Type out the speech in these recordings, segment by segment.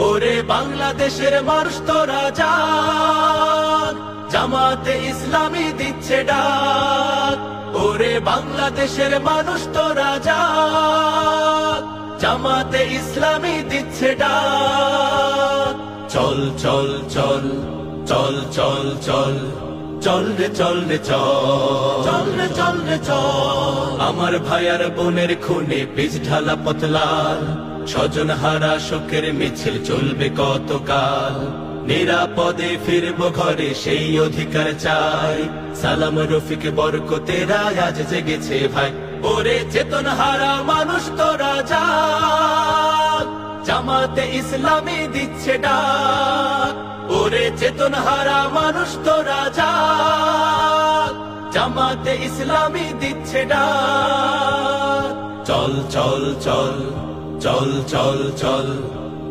ওরে বাংলাদেশের মানুষ তোরা জাগ, জামাতে ইসলামী দিচ্ছে ডাক। ওরে বাংলাদেশের মানুষ তোরা জাগ, জামাতে ইসলামী দিচ্ছে ডাক। চল চল চল চল চল চল চল রে চল রে চল, চল রে চল রে চল। আমার ভাইয়ার বোনের খুনে পিচ ঢালা পথলাল, স্বজন হারা শোকের মিছিল চলবে কতকাল। নিরাপদে ফিরবো ঘরে সেই অধিকার চাই, সালাম রফিক বরকতেরা আজ জেগেছে ভাই। ওরে চেতন হারা মানুষ তোরা জাগ, জামাতে ইসলামী দিচ্ছে ডাক। ওরে চেতন হারা মানুষ তোরা জাগ, জামাতে ইসলামী দিচ্ছে ডাক। চল চল চল চল চল চল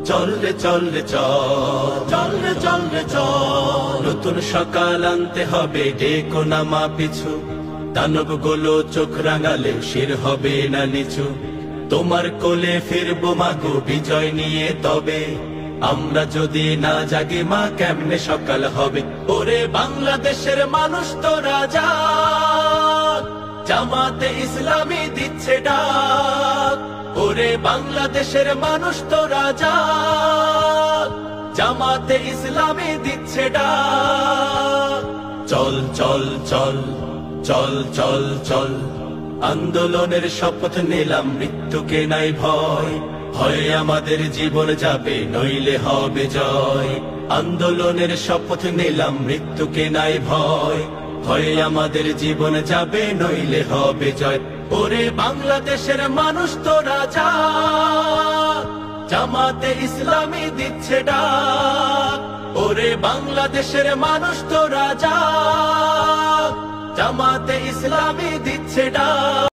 চল রে চল রে চল, চল রে চল রে চল। নতুন সকাল আনতে হবে ডেকো নামা পিছু, দানব গুলো চোখ রাঙালে শির হবে না নিচু। তোমার কোলে ফিরবো মাগো বিজয় নিয়ে, তবে আমরা যদি না জাগি মা কেমনে সকাল হবে। ওরে বাংলাদেশের মানুষ তোরা জাগ, জামাতে ইসলামী দিচ্ছে ডাক। ওরে বাংলাদেশের মানুষ তোরা জাগ, জামাতে ইসলামী দিচ্ছে ডাক। চল চল চল চল চল চল, আন্দোলনের শপথ নিলাম মৃত্যুকে নাই ভয়। হয় আমাদের জীবন যাবে নইলে হবে জয়। আন্দোলনের শপথ নিলাম মৃত্যুকে নাই ভয়। হয় আমাদের জীবন যাবে নইলে হবে জয়। ওরে বাংলাদেশের মানুষ তোরা জাগ, জামাতে ইসলামী দিচ্ছে ডাক। ওরে বাংলাদেশের মানুষ তোরা জাগ, জামাতে ইসলামী দিচ্ছে ডাক।